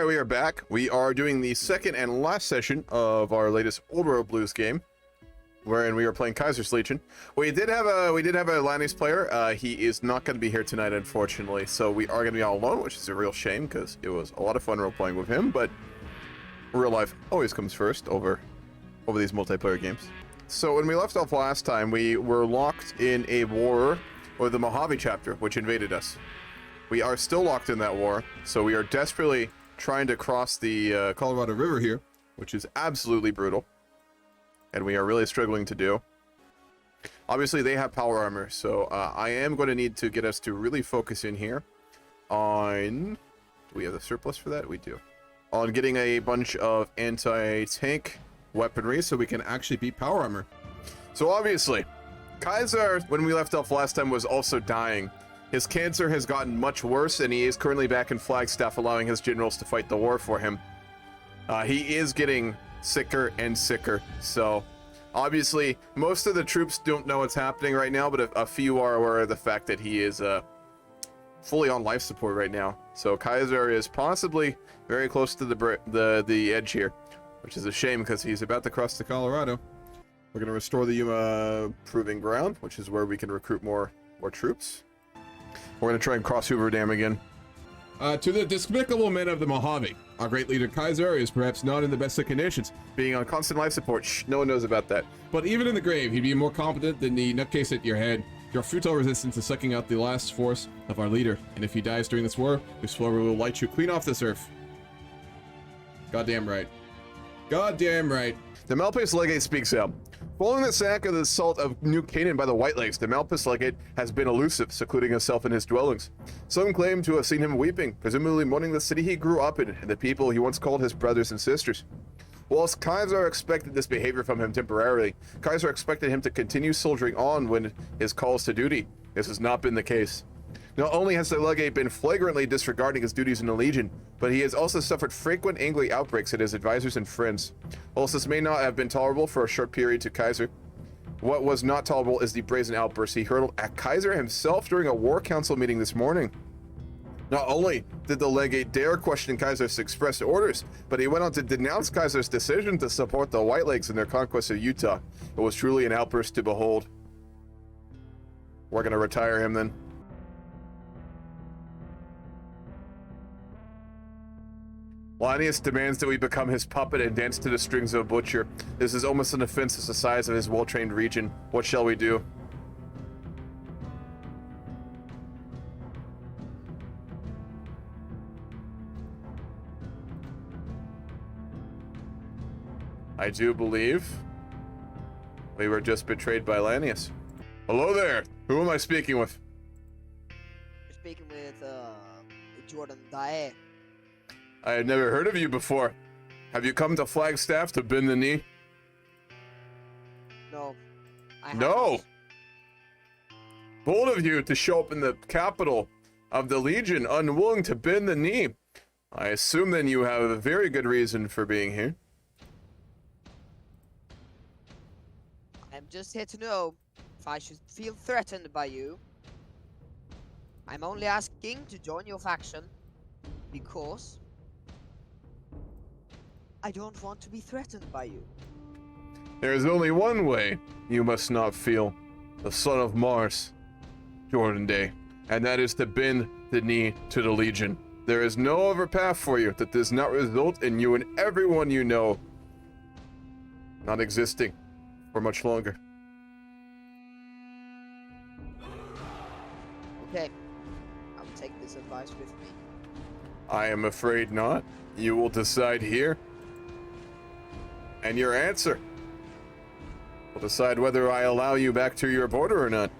Alright, we are back. We are doing the second and last session of our latest Old World Blues game, wherein we are playing Kaiser's Legion. We did have a Lannis player. He is not going to be here tonight, unfortunately, so we are going to be all alone, which is a real shame because it was a lot of fun role-playing with him, but real life always comes first over these multiplayer games. So when we left off last time, we were locked in a war with the Mojave chapter, which invaded us. We are still locked in that war, so we are desperately trying to cross the Colorado River here, which is absolutely brutal, and we are really struggling to do. Obviously, they have power armor, so I am going to need to get us to really focus in here on... Do we have the surplus for that? We do. On getting a bunch of anti-tank weaponry so we can actually beat power armor. So obviously, Kaiser, when we left off last time, was also dying. His cancer has gotten much worse, and he is currently back in Flagstaff, allowing his generals to fight the war for him. He is getting sicker and sicker, so obviously most of the troops don't know what's happening right now, but a few are aware of the fact that he is fully on life support right now. So Kaiser is possibly very close to the edge here, which is a shame because he's about to cross the Colorado. We're going to restore the Yuma Proving Ground, which is where we can recruit more troops. We're going to try and cross Hoover Dam again. To the despicable men of the Mojave, our great leader Kaiser is perhaps not in the best of conditions, being on constant life support. Shh, no one knows about that. But even in the grave, he'd be more competent than the nutcase at your head. Your futile resistance is sucking out the last force of our leader, and if he dies during this war, we swear we will light you clean off this earth. Goddamn right. Goddamn right. The Malpais Legate speaks out. Following the sack of the assault of New Canaan by the Whitelegs, the Malpais Legate has been elusive, secluding himself in his dwellings. Some claim to have seen him weeping, presumably mourning the city he grew up in and the people he once called his brothers and sisters. Whilst Kaiser expected this behavior from him temporarily, Kaiser expected him to continue soldiering on when his calls to duty. This has not been the case. Not only has the Legate been flagrantly disregarding his duties in the Legion, but he has also suffered frequent angry outbreaks at his advisors and friends. Whilst this may not have been tolerable for a short period to Kaiser, what was not tolerable is the brazen outburst he hurled at Kaiser himself during a war council meeting this morning. Not only did the Legate dare question Kaiser's expressed orders, but he went on to denounce Kaiser's decision to support the Whitelegs in their conquest of Utah. It was truly an outburst to behold. We're gonna retire him then. Lannis demands that we become his puppet and dance to the strings of a butcher. This is almost an offense to the size of his well-trained region. What shall we do? I do believe we were just betrayed by Lannis. Hello there. Who am I speaking with? You're speaking with Jordan Dae. I had never heard of you before. Have you come to Flagstaff to bend the knee? No. No! Haven't. Bold of you to show up in the capital of the Legion unwilling to bend the knee. I assume then you have a very good reason for being here. I'm just here to know if I should feel threatened by you. I'm only asking to join your faction because I don't want to be threatened by you. There is only one way you must not feel the son of Mars, Jordan Day, and that is to bend the knee to the Legion. There is no other path for you that does not result in you and everyone you know not existing for much longer. Okay, I'll take this advice with me. I am afraid not. You will decide here. And your answer will decide whether I allow you back to your border or not.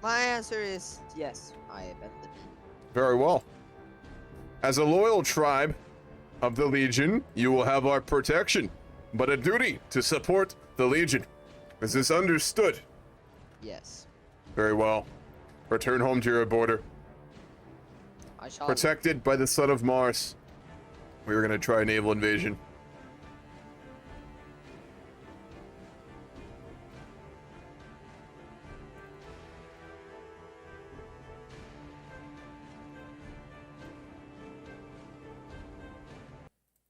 My answer is yes, I bend the knee. Very well. As a loyal tribe of the Legion, you will have our protection, but a duty to support the Legion. Is this understood? Yes. Very well. Return home to your border. I shall. Protected by the son of Mars. We were going to try a naval invasion.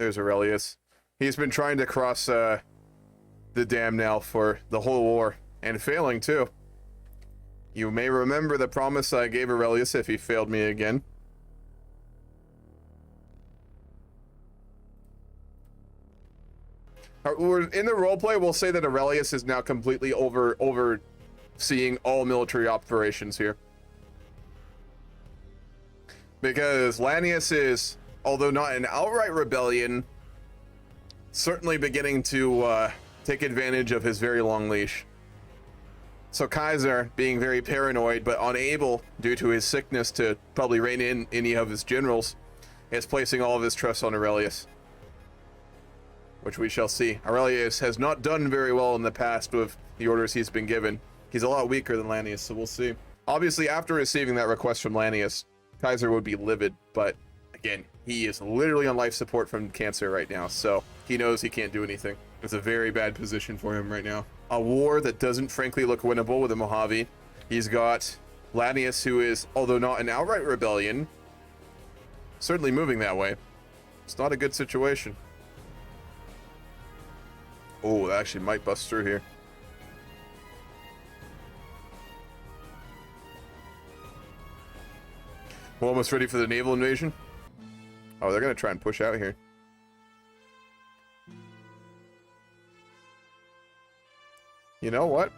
There's Aurelius. He's been trying to cross the dam now for the whole war, and failing too. You may remember the promise I gave Aurelius if he failed me again. In the roleplay, we'll say that Aurelius is now completely overseeing all military operations here. Because Lanius is, although not an outright rebellion, certainly beginning to take advantage of his very long leash. So Kaiser, being very paranoid but unable, due to his sickness, to probably rein in any of his generals, is placing all of his trust on Aurelius. Which we shall see. Aurelius has not done very well in the past with the orders he's been given. He's a lot weaker than Lanius, so we'll see. Obviously, after receiving that request from Lanius, Kaiser would be livid, but again, he is literally on life support from cancer right now, so he knows he can't do anything. It's a very bad position for him right now. A war that doesn't frankly look winnable with the Mojave. He's got Lanius, who is, although not an outright rebellion, certainly moving that way. It's not a good situation. Oh, that actually might bust through here. We're almost ready for the naval invasion. Oh, they're going to try and push out here. You know what?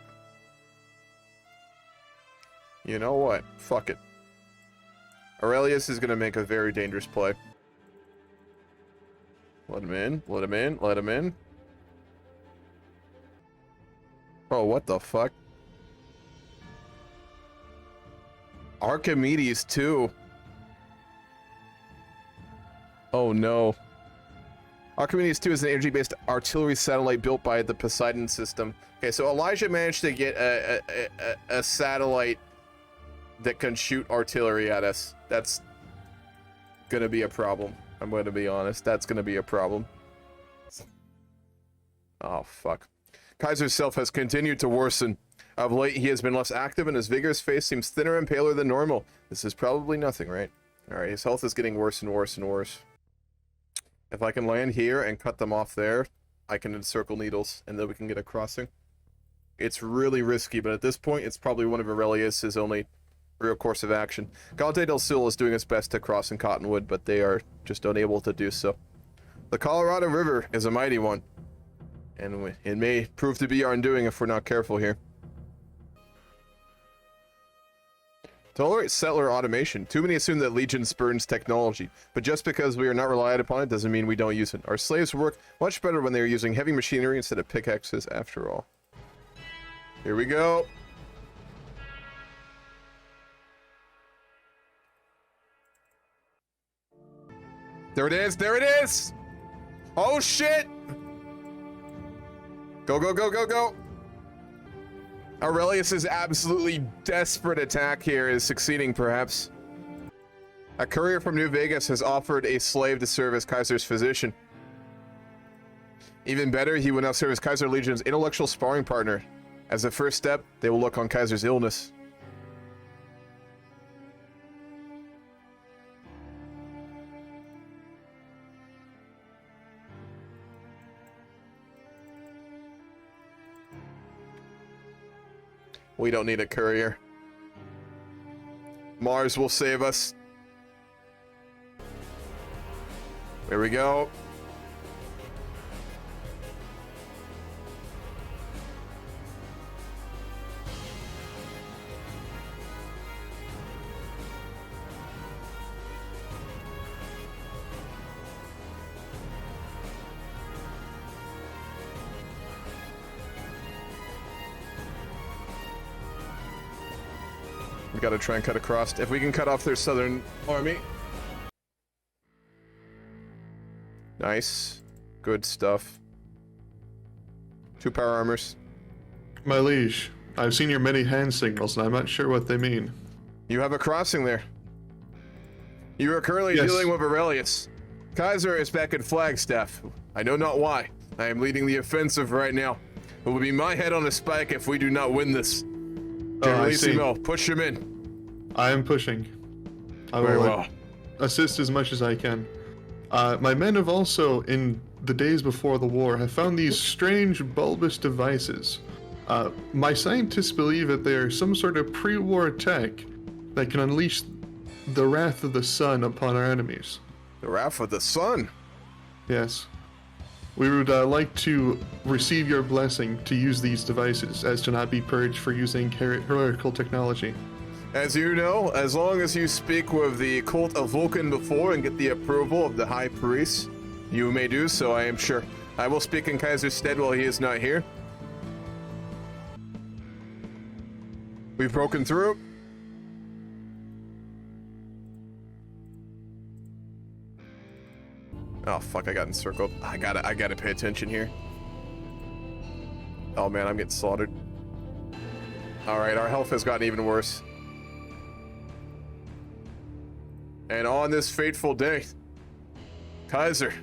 You know what? Fuck it. Aurelius is going to make a very dangerous play. Let him in. Let him in. Let him in. Oh, what the fuck? Archimedes, too. Oh, no. Archimedes 2 is an energy-based artillery satellite built by the Poseidon system. Okay, so Elijah managed to get a satellite that can shoot artillery at us. That's gonna be a problem. I'm gonna be honest. That's gonna be a problem. Oh, fuck. Kaiser's health has continued to worsen. Of late, he has been less active and his vigorous face seems thinner and paler than normal. This is probably nothing, right? Alright, his health is getting worse and worse and worse. If I can land here and cut them off there, I can encircle needles, and then we can get a crossing. It's really risky, but at this point, it's probably one of Aurelius' only real course of action. Conte del Sul is doing its best to cross in Cottonwood, but they are just unable to do so. The Colorado River is a mighty one, and it may prove to be our undoing if we're not careful here. Tolerate settler automation. Too many assume that Legion spurns technology, but just because we are not relied upon it doesn't mean we don't use it. Our slaves work much better when they are using heavy machinery instead of pickaxes after all. Here we go. There it is, there it is! Oh shit! Go, go, go, go, go! Aurelius' absolutely desperate attack here is succeeding, perhaps. A courier from New Vegas has offered a slave to serve as Kaiser's physician. Even better, he will now serve as Kaiser Legion's intellectual sparring partner. As a first step, they will look on Kaiser's illness. We don't need a courier. Mars will save us. There we go. We gotta try and cut across. If we can cut off their southern army. Nice. Good stuff. 2 power armors. My liege, I've seen your many hand signals and I'm not sure what they mean. You have a crossing there. You are currently dealing with Aurelius. Kaiser is back at Flagstaff. I know not why. I am leading the offensive right now. It will be my head on a spike if we do not win this. Generalissimo, push him in. I am pushing. I Very will well. assist as much as I can. My men have also, in the days before the war, have found these strange bulbous devices. My scientists believe that they are some sort of pre-war tech that can unleash the wrath of the sun upon our enemies. The wrath of the sun. Yes. We would like to receive your blessing to use these devices, as to not be purged for using heretical technology. As you know, as long as you speak with the cult of Vulcan before and get the approval of the High Priest, you may do so, I am sure. I will speak in Kaiser's stead while he is not here. We've broken through. Oh fuck, I got encircled. I gotta pay attention here. Oh man, I'm getting slaughtered. Alright, our health has gotten even worse. And on this fateful day, Kaiser,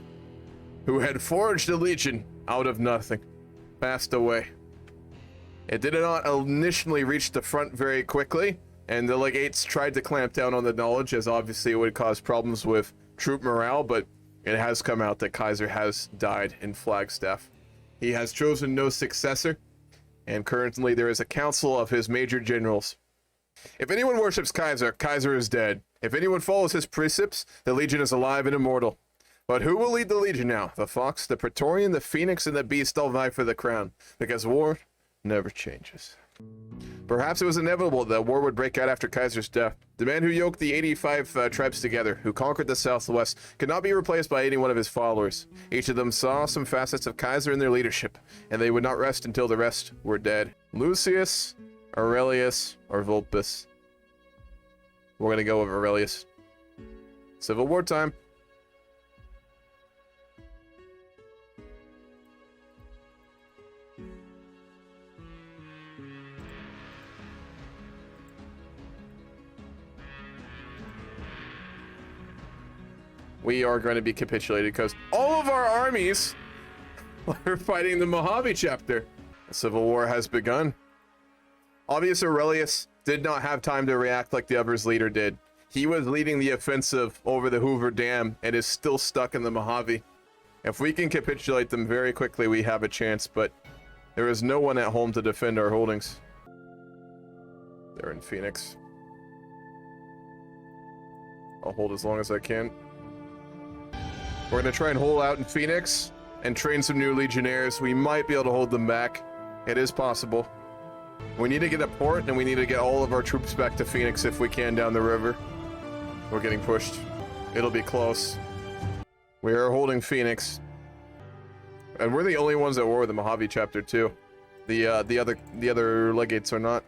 who had forged a legion out of nothing, passed away. It did not initially reach the front very quickly, and the legates tried to clamp down on the knowledge, as obviously it would cause problems with troop morale, but it has come out that Kaiser has died in Flagstaff. He has chosen no successor, and currently there is a council of his major generals. If anyone worships Kaiser, Kaiser is dead. If anyone follows his precepts, the Legion is alive and immortal. But who will lead the Legion now? The Fox, the Praetorian, the Phoenix, and the Beast all vie for the crown, because war never changes. Perhaps it was inevitable that war would break out after Kaiser's death. The man who yoked the 85 tribes together, who conquered the Southwest, could not be replaced by any one of his followers. Each of them saw some facets of Kaiser in their leadership, and they would not rest until the rest were dead. Lucius, Aurelius, or Vulpus? We're gonna go with Aurelius. Civil War time. We are going to be capitulated because all of our armies are fighting the Mojave chapter. The Civil War has begun. Obvious Aurelius did not have time to react like the other's leader did. He was leading the offensive over the Hoover Dam and is still stuck in the Mojave. If we can capitulate them very quickly, we have a chance, but there is no one at home to defend our holdings. They're in Phoenix. I'll hold as long as I can. We're going to try and hold out in Phoenix and train some new legionnaires. We might be able to hold them back. It is possible. We need to get a port, and we need to get all of our troops back to Phoenix if we can down the river. We're getting pushed. It'll be close. We are holding Phoenix. And we're the only ones that war with the Mojave chapter too. The other legates are not.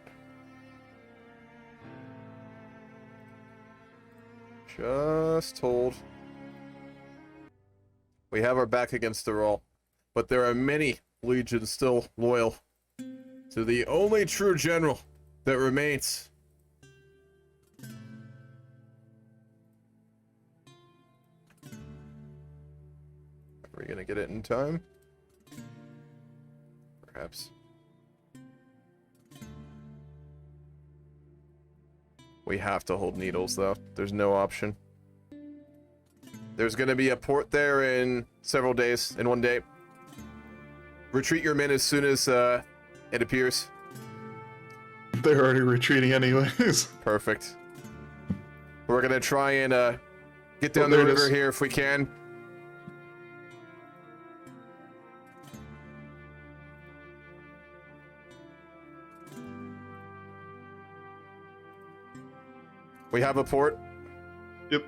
Just hold. We have our back against the wall, but there are many legions still loyal to the only true general that remains. Are we gonna get it in time? Perhaps. We have to hold Needles, though. There's no option. There's gonna be a port there in several days, in one day. Retreat your men as soon as it appears. They're already retreating anyways. Perfect. We're gonna try and get down the river here if we can. We have a port. Yep.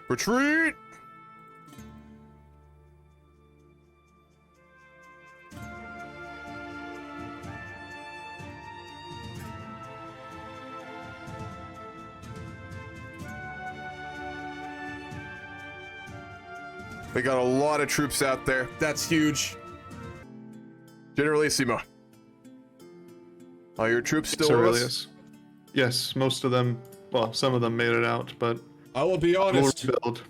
Retreat! We got a lot of troops out there. That's huge. Generalissimo. Are your troops still with us? Yes, most of them, well, some of them made it out, but I will be honest. rebuild.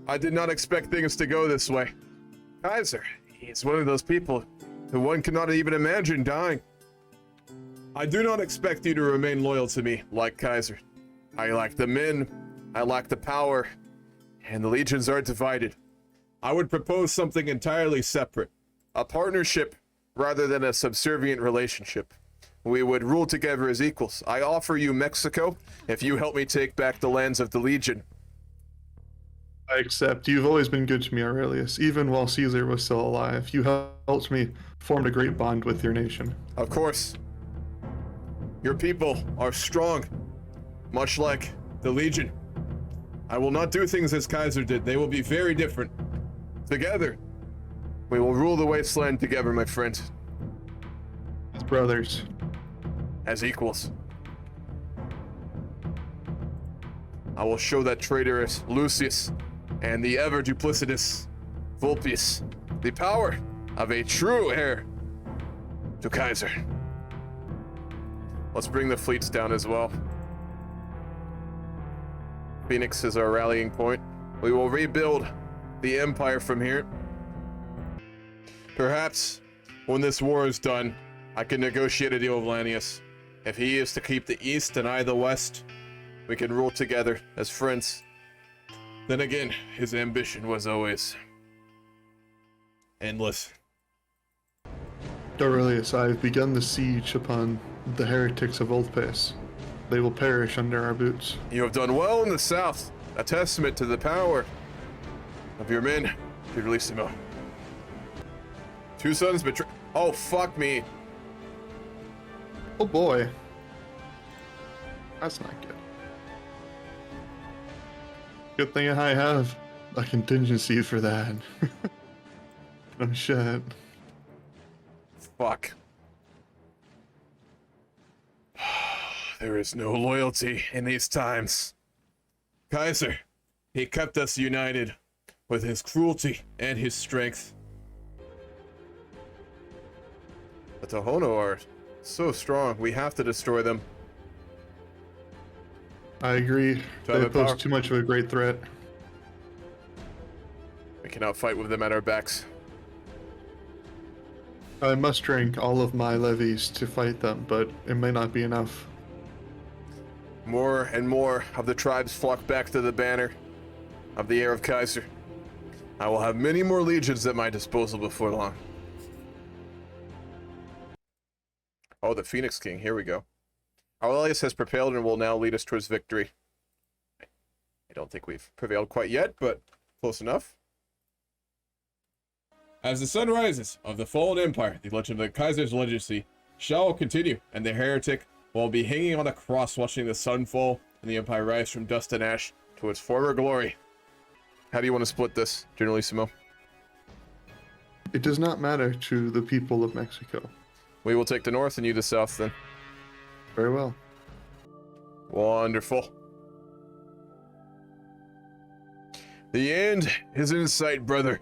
I did not expect things to go this way. Kaiser, he's one of those people who one cannot even imagine dying. I do not expect you to remain loyal to me like Kaiser. I like the men I lack the power, and the legions are divided. I would propose something entirely separate. A partnership rather than a subservient relationship. We would rule together as equals. I offer you Mexico if you help me take back the lands of the Legion. I accept. You've always been good to me, Aurelius, even while Caesar was still alive. You helped me form a great bond with your nation. Of course. Your people are strong, much like the Legion. I will not do things as Kaiser did. They will be very different. Together, we will rule the wasteland together, my friend. As brothers. As equals. I will show that traitorous Lucius and the ever duplicitous Vulpius the power of a true heir to Kaiser. Let's bring the fleets down as well. Phoenix is our rallying point. We will rebuild the empire from here. Perhaps when this war is done, I can negotiate a deal with Lanius. If he is to keep the east and I the west, we can rule together as friends. Then again, his ambition was always endless. Aurelius, I have begun the siege upon the heretics of Oldpace. They will perish under our boots. You have done well in the south, a testament to the power of your men, Fidelissimo. Two sons betray— Oh, fuck me. Oh boy. That's not good. Good thing I have a contingency for that. Oh shit. Fuck. There is no loyalty in these times. Kaiser, he kept us united with his cruelty and his strength. The Tohono are so strong, we have to destroy them. I agree. have They a power- pose too much of a great threat. We cannot fight with them at our backs. I must drink all of my levies to fight them, but it may not be enough. More and more of the tribes flock back to the banner of the heir of Kaiser. I will have many more legions at my disposal before long. Oh, the Phoenix King. Here we go. Aurelius has prevailed and will now lead us towards victory. I don't think we've prevailed quite yet, but close enough. As the sun rises of the fallen empire, the legend of the Kaiser's legacy shall continue, and the heretic will be hanging on the cross watching the sun fall and the empire rise from dust and ash to its former glory. How do you want to split this, Generalissimo? It does not matter to the people of Mexico. We will take the north and you the south then. Very well. Wonderful. The end is in sight, brother.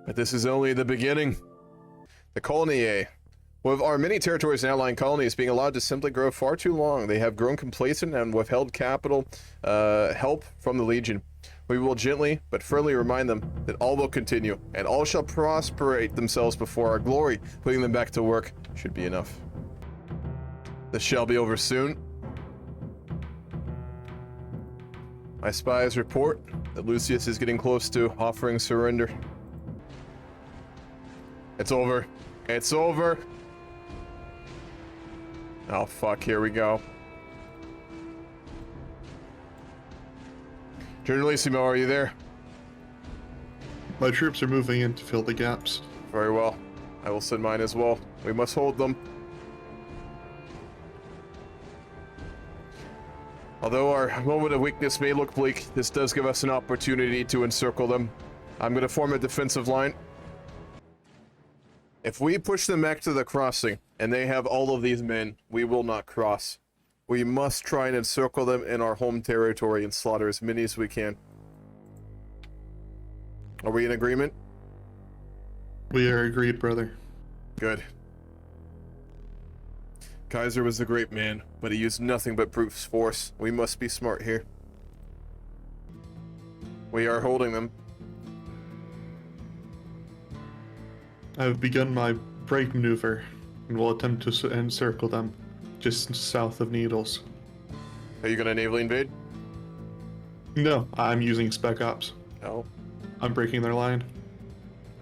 But this is only the beginning. The colony, with our many territories and outlying colonies being allowed to simply grow far too long, they have grown complacent and withheld capital help from the Legion. We will gently but firmly remind them that all will continue, and all shall prosperate themselves before our glory. Putting them back to work should be enough. This shall be over soon. My spies report that Lucius is getting close to offering surrender. It's over. It's over. Oh, fuck. Here we go. Generalissimo, are you there? My troops are moving in to fill the gaps. Very well. I will send mine as well. We must hold them. Although our moment of weakness may look bleak, this does give us an opportunity to encircle them. I'm going to form a defensive line. If we push them back to the crossing, and they have all of these men, we will not cross. We must try and encircle them in our home territory and slaughter as many as we can. Are we in agreement? We are agreed, brother. Good. Kaiser was a great man, but he used nothing but brute force. We must be smart here. We are holding them. I have begun my break maneuver and will attempt to encircle them just south of Needles. Are you going to naval invade? No, I'm using Spec Ops. Oh, I'm breaking their line.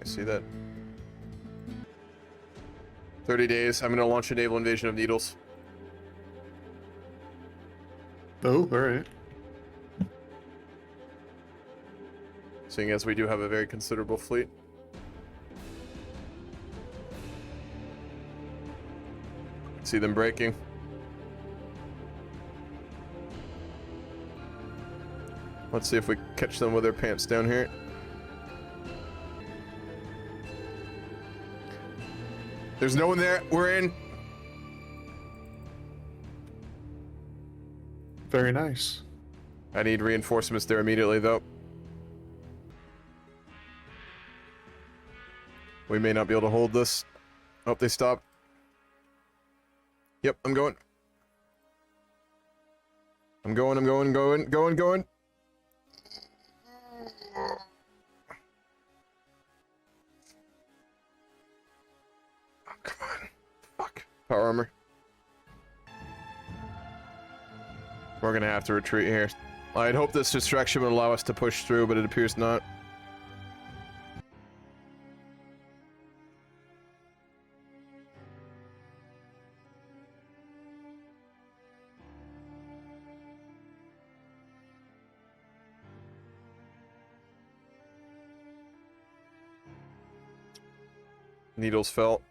I see that. 30 days. I'm gonna launch a naval invasion of Needles. Oh, alright. Seeing as we do have a very considerable fleet. See them breaking. Let's see if we catch them with their pants down here. There's no one there. We're in. Very nice. I need reinforcements there immediately, though. We may not be able to hold this. Hope they stop. Yep, I'm going. I'm going. Oh, come on. Fuck. Power armor. We're gonna have to retreat here. I'd hope this distraction would allow us to push through, but it appears not. Needles fell.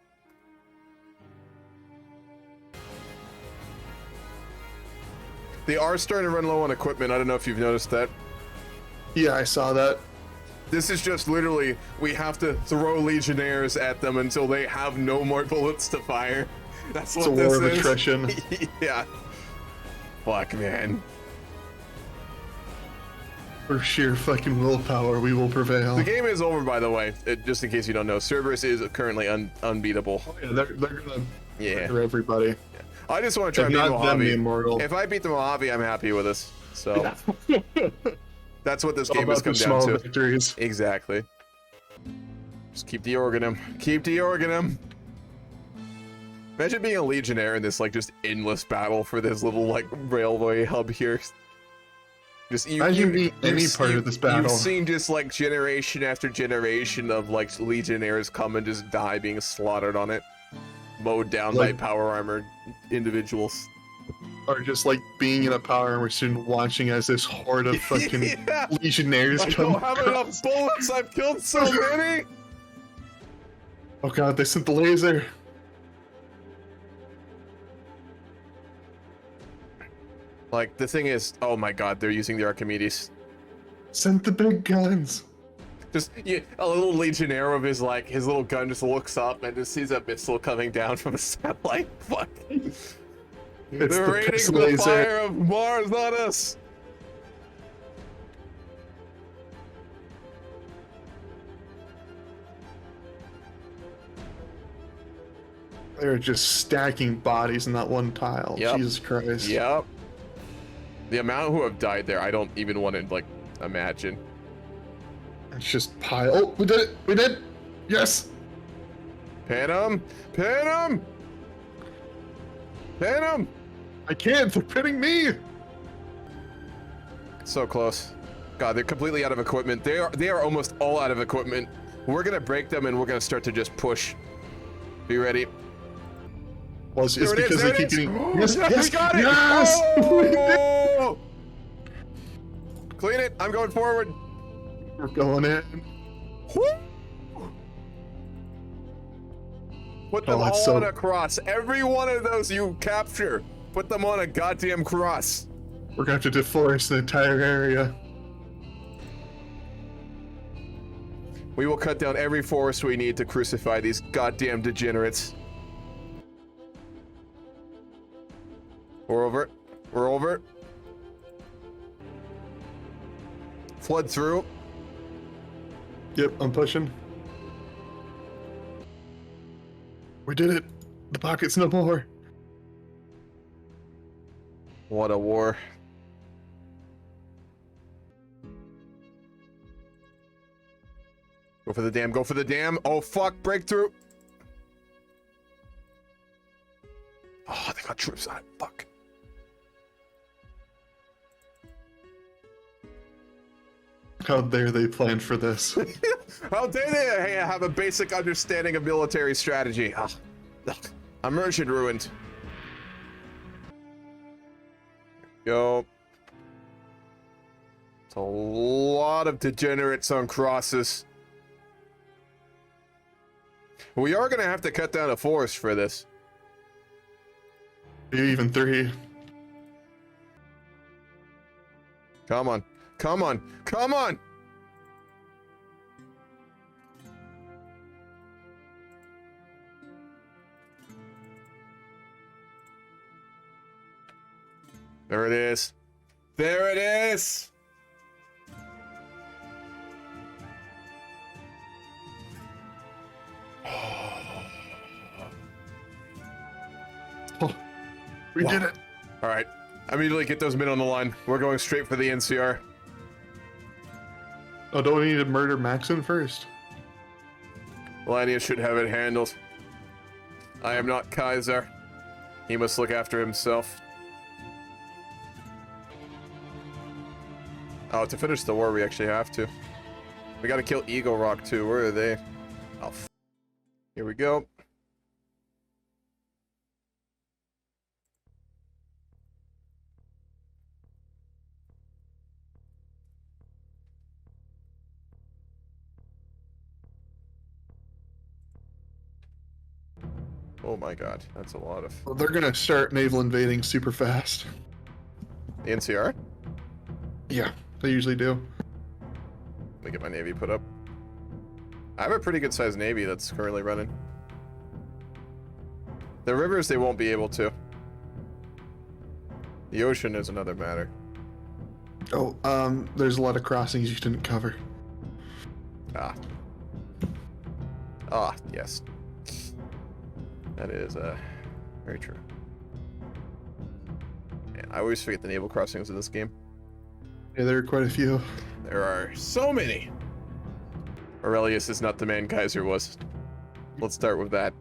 They are starting to run low on equipment. I don't know if you've noticed that. Yeah, I saw that. This is just literally, we have to throw legionnaires at them until they have no more bullets to fire. That's what this is. It's a war of attrition. Yeah. Fuck, man. For sheer fucking willpower, we will prevail. The game is over, by the way, just in case you don't know. Cerberus is currently unbeatable. Oh, yeah, they're gonna murder everybody. Yeah. I just want to try If and beat not them, the Mojave. Immortal. If I beat the Mojave, I'm happy with this. So that's what this All game has about come the down small to. victories. Exactly. Just keep deorging him. Keep deorging him. Imagine being a legionnaire in this like just endless battle for this little like railway hub here. Just Imagine being any part of this battle. You've seen just like generation after generation of like legionnaires come and just die being slaughtered on it, mowed down Like- by power armored individuals. Or just like being in a power armor student watching as this horde of fucking Yeah. legionnaires I come don't have enough bullets. I've killed so many. Oh god, they sent the laser. Like the thing is, oh my god, they're using the Archimedes. Sent the big guns. Just a little legionnaire of his like his little gun just looks up and just sees a missile coming down from a satellite. Fuck. It's They're the raining piss the laser. fire of Mars on us. They're just stacking bodies in that one tile. Yep. Jesus Christ. Yep. The amount who have died there, I don't even want to like imagine. It's just pile. Oh, we did it! We did! Yes! Pin him! Pin him! Pin him! I can't! They're pinning me! So close. God, they're completely out of equipment. They are almost all out of equipment. We're gonna break them and we're gonna start to just push. Be ready. Well, it's There it is, because there they it keep is. getting. Yes, Yes, yes, we got it! yes! Oh! Clean it. I'm going forward. We're going in. Put them Oh, all it's so- on a cross. Every one of those you capture, put them on a goddamn cross. We're gonna have to deforest the entire area. We will cut down every forest we need to crucify these goddamn degenerates. We're over it. We're over it. Flood through. Yep, I'm pushing. We did it! The pocket's no more. What a war. Go for the dam, go for the dam. Oh fuck, breakthrough. Oh, they got troops on it. Fuck. How dare they plan for this? How dare they have a basic understanding of military strategy? Ah, ugh. Immersion ruined. Yo. It's a lot of degenerates on crosses. We are going to have to cut down a forest for this. Maybe even 3. Come on. Come on. Come on! There it is. There it is! Oh, we Wow. did it. All right. Immediately get those men on the line. We're going straight for the NCR. Oh, don't we need to murder Maxon first? Melania should have it handled. I am not Kaiser. He must look after himself. Oh, to finish the war, we actually have to. We gotta kill Eagle Rock, too. Where are they? Oh, here we go. Oh my god, that's a lot of... Well, they're gonna start naval invading super fast. The NCR? Yeah, they usually do. Let me get my navy put up. I have a pretty good sized navy that's currently running. The rivers, they won't be able to. The ocean is another matter. Oh, there's a lot of crossings you didn't cover. Ah. Ah, yes. That is, very true. Man, I always forget the naval crossings in this game. Yeah, there are quite a few. There are so many! Aurelius is not the man Kaiser was. Let's start with that.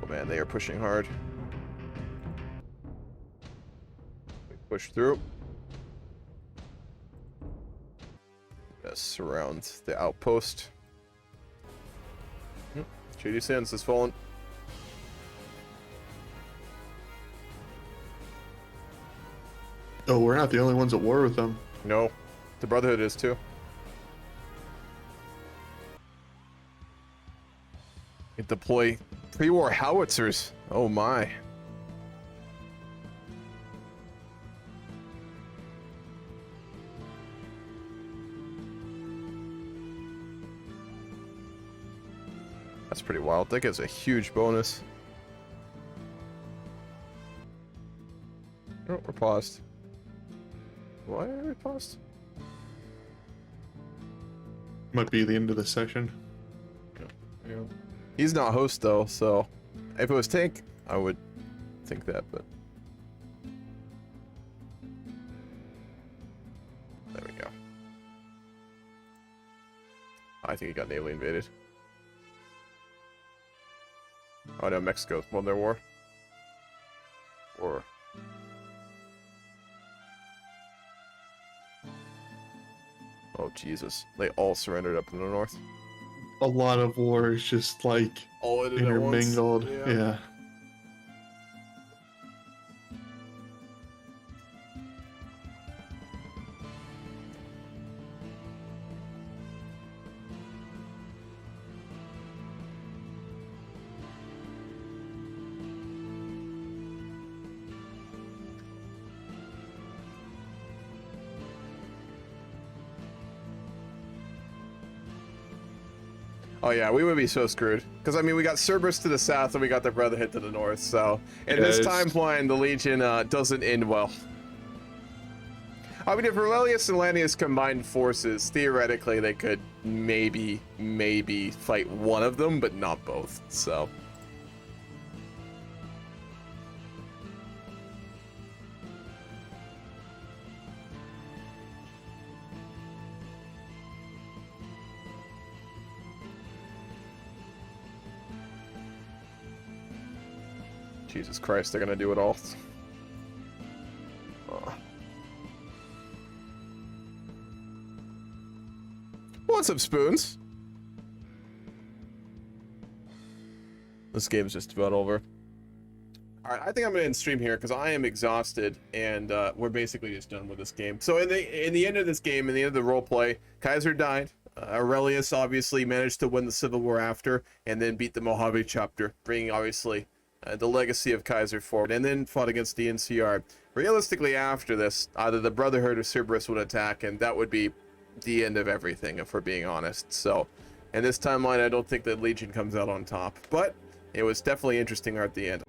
Oh man, they are pushing hard. We push through. Let's surround the outpost. JD Sands has fallen. Oh, we're not the only ones at war with them. No, the Brotherhood is too. We deploy pre-war howitzers. Oh my. That's pretty wild. That gives a huge bonus. Oh, we're paused. Why are we paused? Might be the end of the session. Yeah. He's not host though, so if it was tank, I would think that, but there we go. I think he got navally invaded. Oh no, Mexico's won their war. Or oh Jesus, they all surrendered up in the north. A lot of wars just like All ended at once. intermingled. Yeah. Oh yeah, we would be so screwed. Because I mean, we got Cerberus to the south and we got the Brotherhood to the north. So in Yeah, this it's- timeline, the Legion doesn't end well. I mean, if Aurelius and Lanius combined forces, theoretically they could maybe fight one of them, but not both. So Jesus Christ, they're gonna do it all. What's up, Spoons? This game's just about over. Alright, I think I'm gonna end stream here because I am exhausted and we're basically just done with this game. So in the end of this game, in the end of the roleplay, Kaiser died. Aurelius obviously managed to win the Civil War after and then beat the Mojave chapter, bringing obviously the legacy of Kaiser forward, and then fought against the NCR. Realistically, after this, either the Brotherhood or Cerberus would attack, and that would be the end of everything, if we're being honest. So, in this timeline, I don't think that Legion comes out on top, but it was definitely interesting at the end.